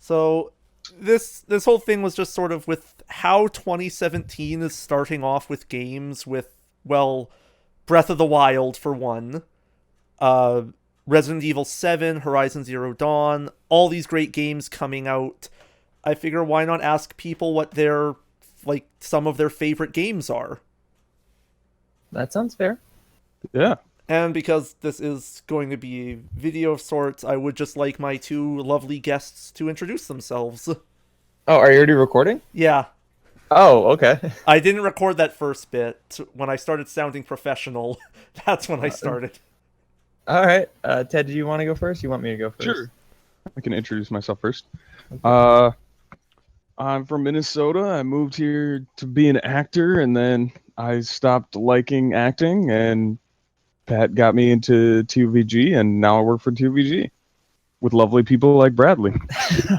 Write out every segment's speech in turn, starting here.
So this whole thing was just sort of with how 2017 is starting off with games with, well, Breath of the Wild for one, uh Resident Evil 7, Horizon Zero Dawn, all these great games coming out. I figure why not ask people what their like some of their favorite games are. That sounds fair. Yeah. And because this is going to be a video of sorts, I would just like my two lovely guests to introduce themselves. Oh, are you already recording? Yeah, Oh, okay. I didn't record that first bit. When I started sounding professional, that's when I started. All right. Ted, do you want to go first? You want me to go first? Sure. I can introduce myself first. Okay. I'm from Minnesota. I moved here to be an actor, and then I stopped liking acting, and Pat got me into TOVG, and now I work for TOVG with lovely people like Bradley.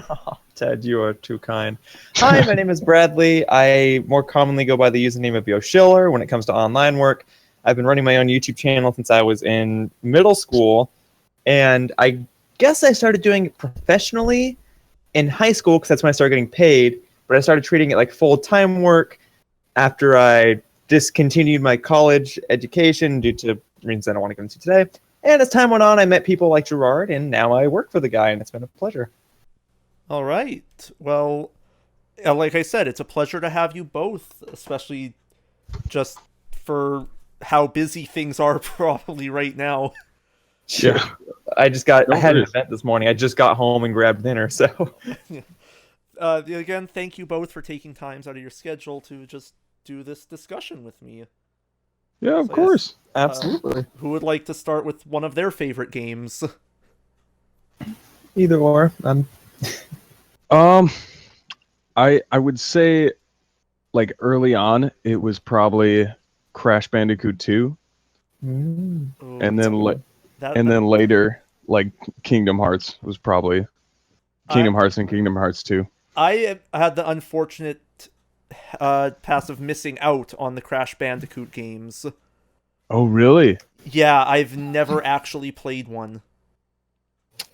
Oh, Ted, you are too kind. Hi, my name is Bradley. I more commonly go by the username of Yoshiller when it comes to online work. I've been running my own YouTube channel since I was in middle school, and I guess I started doing it professionally in high school because that's when I started getting paid, but I started treating it like full-time work after I discontinued my college education due to reasons I don't want to get into today. And as time went on, I met people like Gerard, and now I work for the guy, and it's been a pleasure. All right. Well, like I said, it's a pleasure to have you both, especially just for how busy things are probably right now. Yeah. I No had an worries. event this morning. I just got home and grabbed dinner, so Again, thank you both for taking times out of your schedule to just do this discussion with me. Yeah, of So, yes, course. absolutely. who would like to start with one of their favorite games? Either or. Um, I would say like early on it was probably Crash Bandicoot 2, Mm. Ooh, and then that, and that- then later like Kingdom Hearts was probably Kingdom I, Hearts and Kingdom Hearts 2. I had the unfortunate pass of missing out on the Crash Bandicoot games. Oh, really? Yeah, I've never actually played one.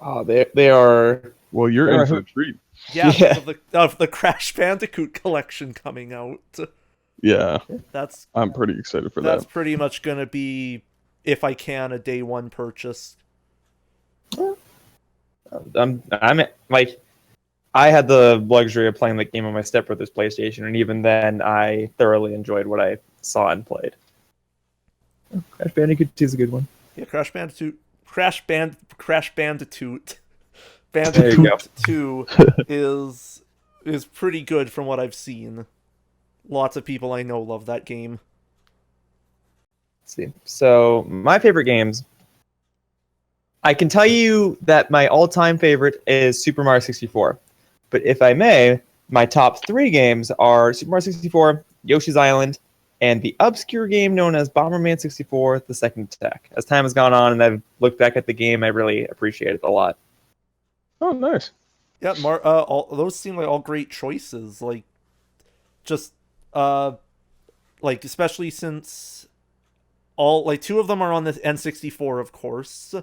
Oh, they are. Well, you're There in are- for the treat. Yeah, Yeah. because of the Crash Bandicoot collection coming out. Yeah, That's I'm pretty excited for that's that. pretty much gonna be, if I can, a day one purchase. I'm like, I had the luxury of playing the game on my stepbrother's PlayStation, and even then, I thoroughly enjoyed what I saw and played. Crash Bandicoot 2 is a good one. Yeah, Crash Bandicoot, There you go. 2 is pretty good from what I've seen. Lots of people I know love that game. Let's see. So my favorite games. I can tell you that my all-time favorite is Super Mario 64. But if I may, my top three games are Super Mario 64, Yoshi's Island, and the obscure game known as Bomberman 64: The Second Attack. As time has gone on and I've looked back at the game, I really appreciate it a lot. Oh, nice. Yeah, all those seem like all great choices. Like, just like especially since all like two of them are on the N64, of course,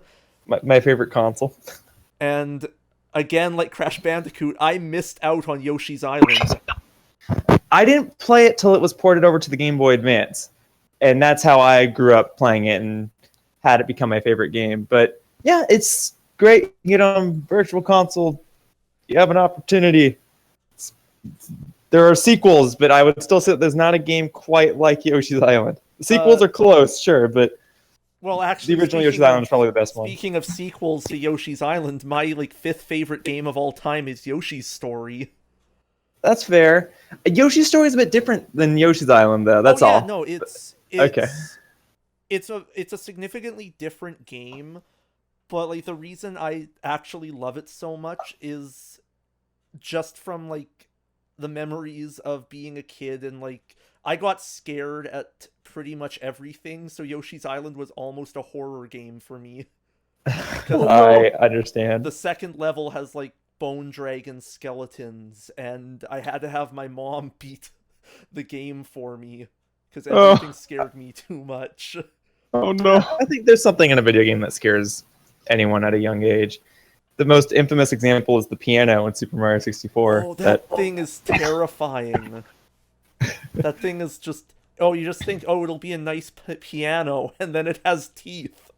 My favorite console. and again, like Crash Bandicoot, I missed out on Yoshi's Island. I didn't play it till it was ported over to the Game Boy Advance, and that's how I grew up playing it and had it become my favorite game. But yeah, it's great. You get on Virtual Console, you have an opportunity. It's- There are sequels, but I would still say that there's not a game quite like Yoshi's Island. The sequels are close, sure, but Well, actually, the original Yoshi's Island is probably the best one. speaking of sequels to Yoshi's Island, my like fifth favorite game of all time is Yoshi's Story. That's fair. Yoshi's Story is a bit different than Yoshi's Island, though. That's Oh, yeah, all. no, it's Okay. it's a significantly different game, but like the reason I actually love it so much is just from like the memories of being a kid, and like I got scared at pretty much everything, so Yoshi's Island was almost a horror game for me. I understand. The second level has like bone dragon skeletons, and I had to have my mom beat the game for me because everything scared me too much. Oh no. I think there's something in a video game that scares anyone at a young age. the most infamous example is the piano in Super Mario 64. Oh, that thing is terrifying. That thing is just... Oh, you just think, oh, it'll be a nice piano, and then it has teeth.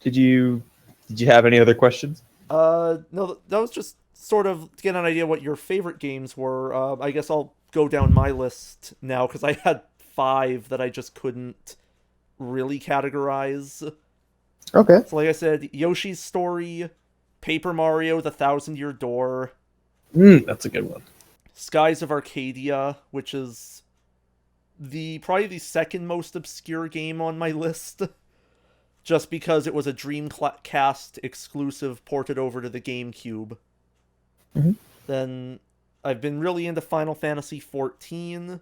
Did you have any other questions? No, that was just sort of to get an idea what your favorite games were. I guess I'll go down my list now, because I had 5 that I just couldn't really categorize. Okay. So like I said, Yoshi's Story, Paper Mario, The Thousand Year Door, That's a good one. Skies of Arcadia, which is probably the second most obscure game on my list, just because it was a Dreamcast exclusive ported over to the GameCube. Mhm. Then I've been really into Final Fantasy XIV,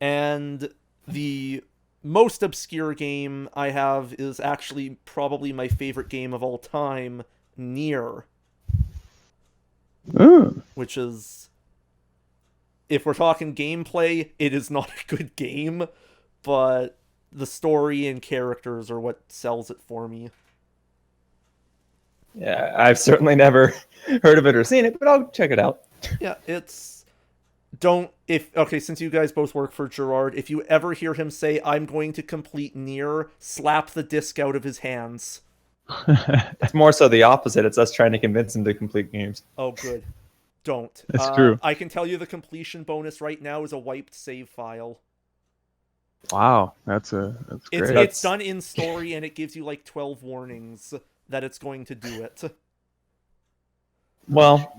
and the most obscure game I have is actually probably my favorite game of all time, Nier. Which is, if we're talking gameplay, it is not a good game, but the story and characters are what sells it for me. Yeah, I've certainly never heard of it or seen it, but I'll check it out. Yeah, it's... since you guys both work for Gerard, if you ever hear him say, "I'm going to complete Nier," slap the disc out of his hands. It's more so the opposite. It's us trying to convince him to complete games. Oh, good. Don't. That's true. I can tell you the completion bonus right now is a wiped save file. Wow, that's great. It's done in story, and it gives you like 12 warnings that it's going to do it. Well,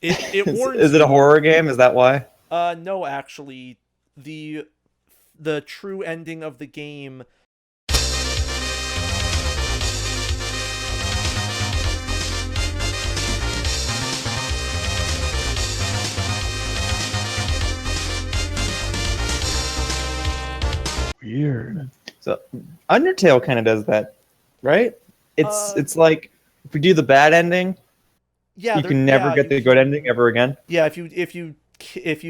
It warns. Is it a horror game? Is that why? No, actually, the true ending of the game. Weird. So Undertale kind of does that, right? Uh, It's like if we do the bad ending, Yeah, you can never get the good ending ever again. Yeah, if you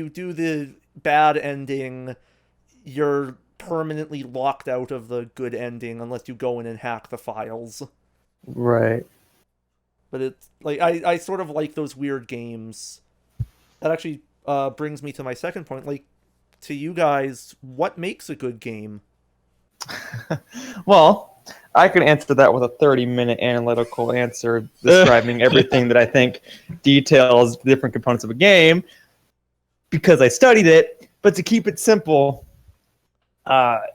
do the bad ending, you're permanently locked out of the good ending unless you go in and hack the files. Right. But it's like I sort of like those weird games. That actually brings me to my second point. Like, to you guys, what makes a good game? Well, I could answer that with a 30-minute analytical answer describing everything that I think details different components of a game because I studied it. But to keep it simple, to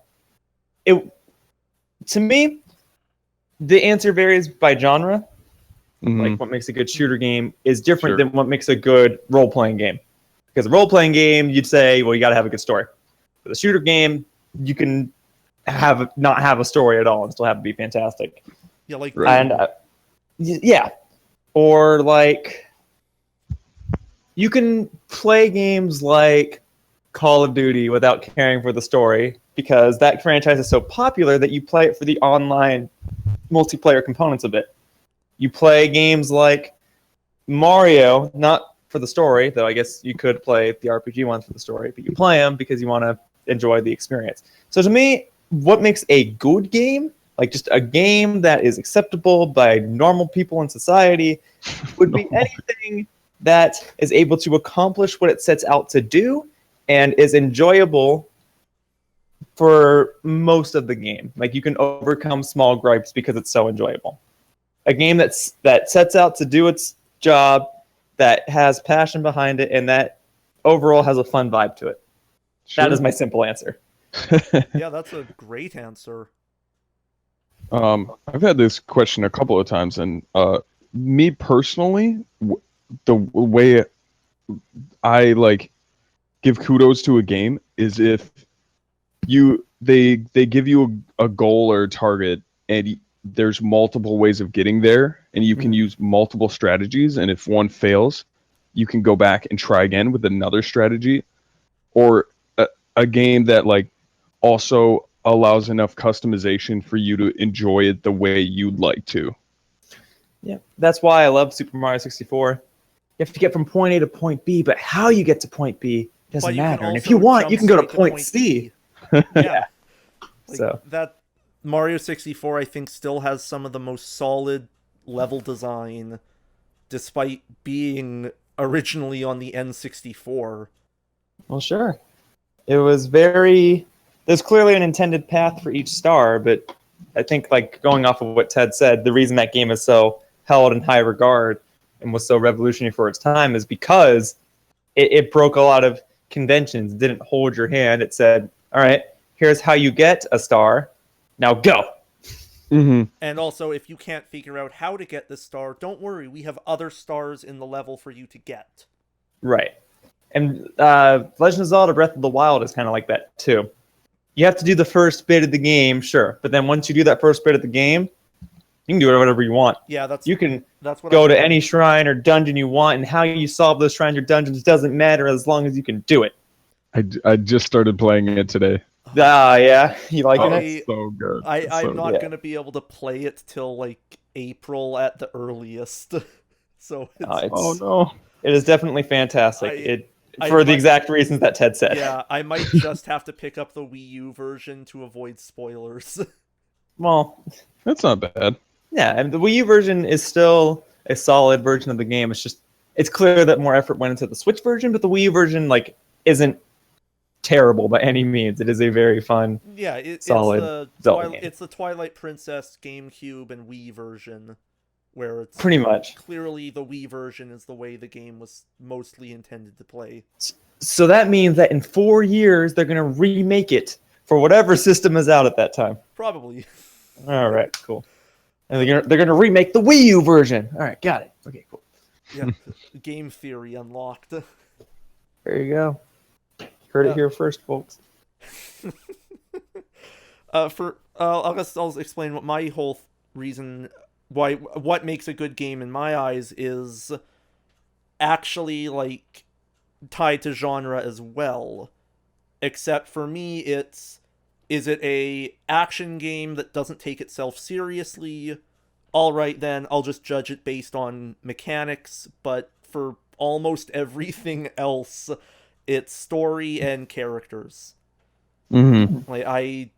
me, the answer varies by genre. Like what makes a good shooter game is different than what makes a good role-playing game. Because a role-playing game, you'd say, well, you got to have a good story. With a shooter game, you can not have a story at all and still have it be fantastic. Yeah, like and yeah, or like you can play games like Call of Duty without caring for the story because that franchise is so popular that you play it for the online multiplayer components of it. You play games like Mario, not for the story, though I guess you could play the RPG ones for the story, but you play them because you want to enjoy the experience. So to me, what makes a good game, like just a game that is acceptable by normal people in society, would be anything that is able to accomplish what it sets out to do and is enjoyable for most of the game. Like you can overcome small gripes because it's so enjoyable. A game that sets out to do its job, that has passion behind it, and that overall has a fun vibe to it. Sure. That is my simple answer. Yeah, that's a great answer. I've had this question a couple of times, and me personally, the way I like give kudos to a game is if they give you a goal or a target, and there's multiple ways of getting there, and you can use multiple strategies, and if one fails, you can go back and try again with another strategy, or a game that like also allows enough customization for you to enjoy it the way you'd like to. Yeah, that's why I love Super Mario 64. You have to get from point A to point B, but how you get to point B doesn't matter. And if you want, you can go to point C. Yeah. So Mario 64, I think, still has some of the most solid level design, despite being originally on the N64. Well, sure. It was very. There's clearly an intended path for each star, but I think, like, going off of what Ted said, the reason that game is so held in high regard and was so revolutionary for its time is because it broke a lot of conventions. It didn't hold your hand. It said, all right, here's how you get a star. Now go. Mm-hmm. And also, if you can't figure out how to get this star, don't worry, we have other stars in the level for you to get. Right. And Legend of Zelda Breath of the Wild is kind of like that, too. You have to do the first bit of the game, sure. But then once you do that first bit of the game, you can do whatever you want. Yeah, that's You can what go to any shrine or dungeon you want, and how you solve those shrines or dungeons doesn't matter as long as you can do it. I just started playing it today. Ah, yeah. You liking it? It's so good. I'm not good. going to be able to play it till, like, April at the earliest. So Oh no. It is definitely fantastic. I For the might- exact reasons that Ted said. Yeah, I might just have to pick up the Wii U version to avoid spoilers. Well, That's not bad. yeah, and the Wii U version is still a solid version of the game. It's clear that more effort went into the Switch version, but the Wii U version, like, isn't terrible by any means. It is a very fun. Yeah, Solid Zelda game. it's the Twilight Princess GameCube and Wii version, where it's Pretty much. clearly the Wii version is the way the game was mostly intended to play. So that means that in 4 years they're gonna remake it for whatever system is out at that time. Probably. All right, cool. And they're gonna remake the Wii U version. All right, got it. Okay, cool. Yeah, game theory unlocked. There you go. Heard it here first, folks. I'll explain what my whole reason what makes a good game in my eyes is actually, like, tied to genre as well. Except for me, is it a action game that doesn't take itself seriously? All right, then I'll just judge it based on mechanics. But for almost everything else, it's story and characters. Mm-hmm. Like,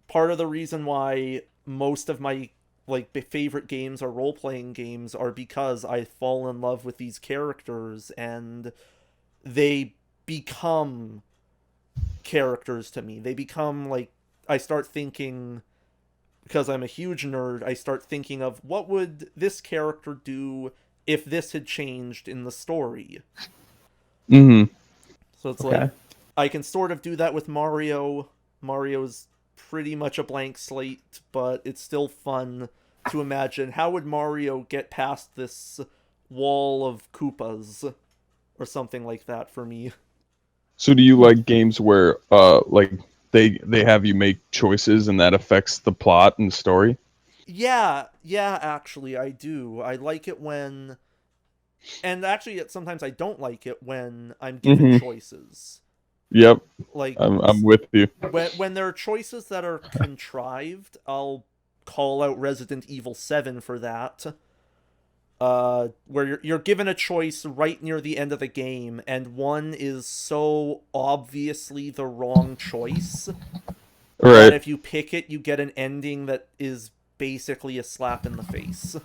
part of the reason why most of my, like, favorite games are role-playing games are because I fall in love with these characters and they become characters to me. They become, like, I start thinking, because I'm a huge nerd, I start thinking of what would this character do if this had changed in the story. Mm-hmm. So it's Okay. like, I can sort of do that with Mario. Mario's pretty much a blank slate, but it's still fun to imagine how would Mario get past this wall of Koopas or something like that for me. So do you like games where like they have you make choices and that affects the plot and story? Yeah, actually I do. I like it when, and actually sometimes I don't like it when I'm given choices. Yep, Like, I'm with you. when there are choices that are contrived, I'll call out Resident Evil 7 for that. Where you're given a choice right near the end of the game, and one is so obviously the wrong choice that Right. if you pick it, you get an ending that is basically a slap in the face.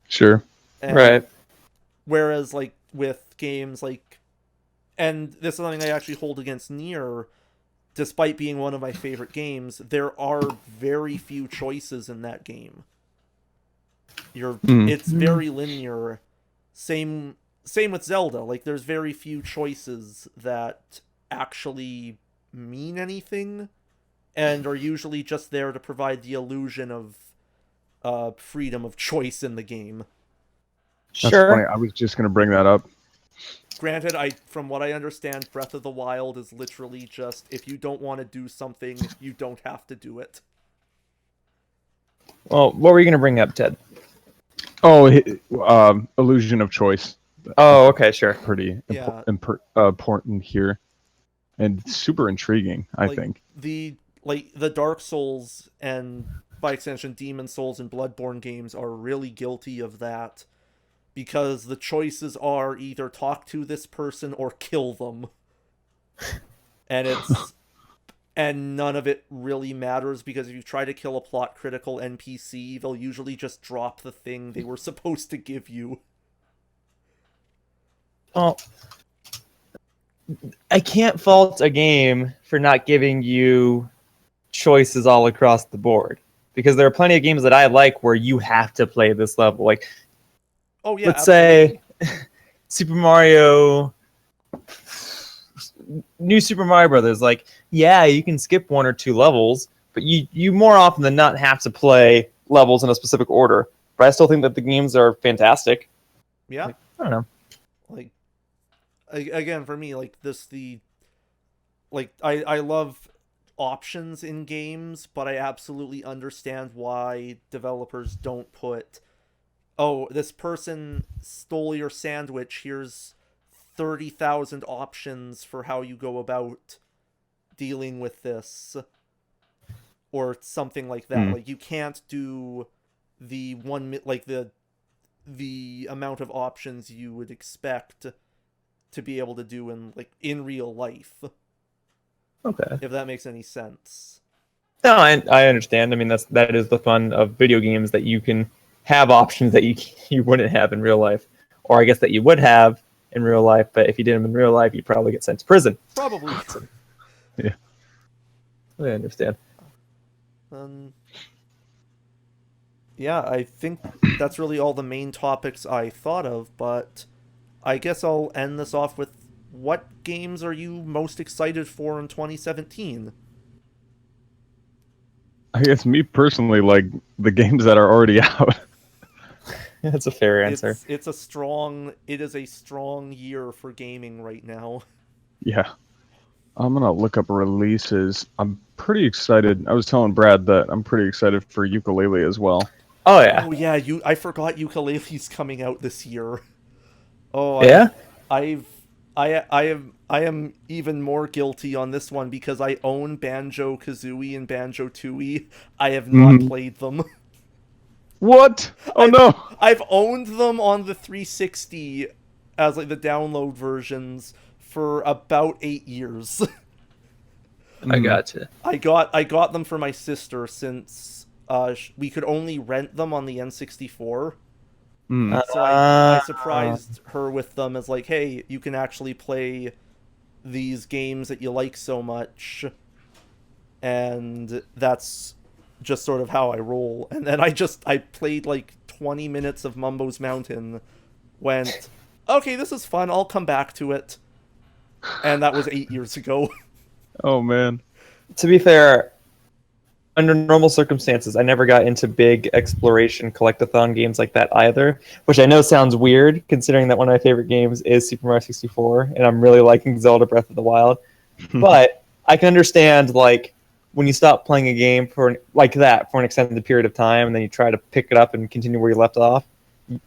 Sure. And Right. whereas, like, with games like, and this is something I actually hold against Nier, despite being one of my favorite games, there are very few choices in that game. It's very linear. Same with Zelda. Like, there's very few choices that actually mean anything, and are usually just there to provide the illusion of freedom of choice in the game. That's Sure. funny. I was just gonna bring that up. Granted, from what I understand, Breath of the Wild is literally just, if you don't want to do something, you don't have to do it. Well, what were you gonna bring up, Ted? Oh, illusion of choice. Oh, okay, sure. Pretty Yeah. important here, and super intriguing. I Like, think. the Dark Souls and, by extension, Demon Souls and Bloodborne games are really guilty of that, because the choices are either talk to this person or kill them. And and none of it really matters because if you try to kill a plot critical NPC, they'll usually just drop the thing they were supposed to give you. Well, I can't fault a game for not giving you choices all across the board, because there are plenty of games that I like where you have to play this level. Like, Oh yeah, let's absolutely. say Super Mario, New Super Mario Brothers. Like, yeah, you can skip one or two levels, but you more often than not have to play levels in a specific order. But I still think that the games are fantastic. Yeah. Like, I don't know. Like, again, for me, like I love options in games, but I absolutely understand why developers don't put, oh, this person stole your sandwich, here's 30,000 options for how you go about dealing with this, or something like that. Like, you can't do the the amount of options you would expect to be able to do in real life, Okay. if that makes any sense. No, I understand. I mean, that is the fun of video games, that you can have options that you wouldn't have in real life, or I guess that you would have in real life, but if you did them in real life, you'd probably get sent to prison. Probably. Yeah. I understand. Yeah, I think that's really all the main topics I thought of, but I guess I'll end this off with, what games are you most excited for in 2017? I guess me personally, like the games that are already out. That's a fair answer. It is a strong year for gaming right now. Yeah. I'm gonna look up releases. I'm pretty excited. I was telling Brad that I'm pretty excited for Ukulele as well. Oh yeah. Oh yeah, I forgot Ukulele's coming out this year. Oh, Yeah? I am even more guilty on this one because I own Banjo-Kazooie and Banjo-Tooie. I have not played them. What? Oh no! I've owned them on the 360 as like the download versions for about 8 years. I gotcha. I got them for my sister since we could only rent them on the N64. So I surprised her with them as like, hey, you can actually play these games that you like so much. And that's just sort of how I roll. And then I played like 20 minutes of Mumbo's Mountain, went, okay, this is fun, I'll come back to it. And that was 8 years ago. Oh man. To be fair, under normal circumstances, I never got into big exploration collectathon games like that either, which I know sounds weird considering that one of my favorite games is Super Mario 64, and I'm really liking Zelda Breath of the Wild. But I can understand, like, when you stop playing a game like that for an extended period of time, and then you try to pick it up and continue where you left off,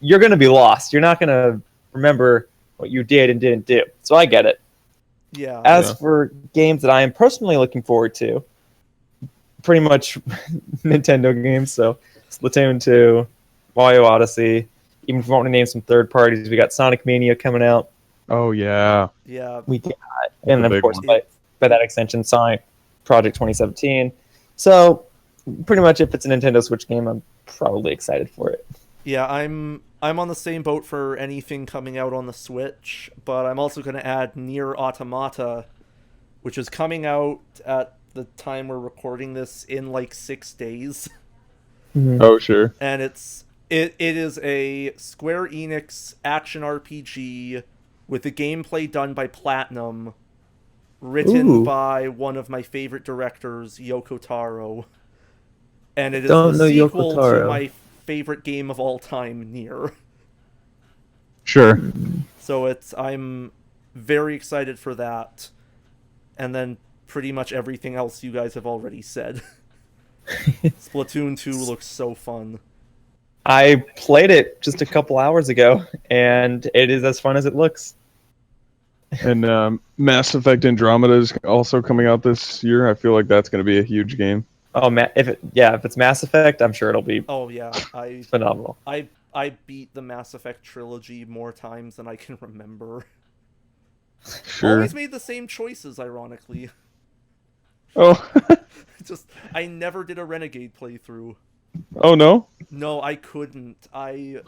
you're going to be lost. You're not going to remember what you did and didn't do. So I get it. Yeah. As for games that I am personally looking forward to, pretty much Nintendo games. So Splatoon 2, Mario Odyssey. Even if you want to name some third parties, we got Sonic Mania coming out. Oh yeah. Yeah. We got, and of course, one. by that extension, Sonic Project 2017. So pretty much, if it's a Nintendo Switch game, I'm probably excited for it. Yeah, I'm on the same boat for anything coming out on the Switch, but I'm also going to add Nier Automata, which is coming out at the time we're recording this in like 6 days. Oh sure. And it is a Square Enix action RPG with the gameplay done by Platinum, written by one of my favorite directors, Yoko Taro. And it is the sequel to my favorite game of all time, Nier. Sure. So I'm very excited for that. And then pretty much everything else you guys have already said. Splatoon 2 looks so fun. I played it just a couple hours ago, and it is as fun as it looks. And Mass Effect Andromeda is also coming out this year. I feel like that's going to be a huge game. Oh man, if it's Mass Effect, I'm sure it'll be phenomenal. I beat the Mass Effect trilogy more times than I can remember. Sure. Always made the same choices, ironically. Oh, I never did a Renegade playthrough. oh no. No, I couldn't. I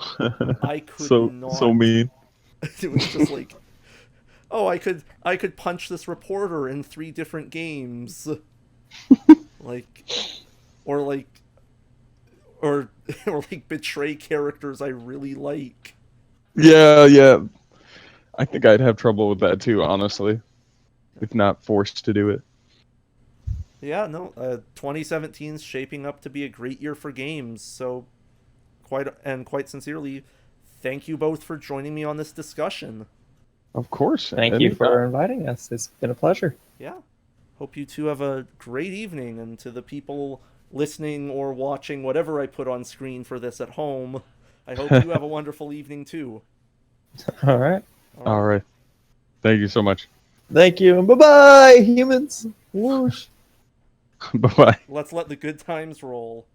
could So not. mean. It was just like, oh, I could punch this reporter in 3 different games. Like, or like, or or like betray characters I really like. Yeah, yeah. I think I'd have trouble with that too, honestly, if not forced to do it. Yeah, no, 2017 is shaping up to be a great year for games. So, quite sincerely, thank you both for joining me on this discussion. Of course. Thank you for inviting us. It's been a pleasure. Yeah, hope you two have a great evening, and to the people listening or watching whatever I put on screen for this at home, I hope you have a wonderful evening too. All right. All right. Thank you so much. Thank you, and bye-bye, humans. Whoosh. Bye bye. Let's let the good times roll.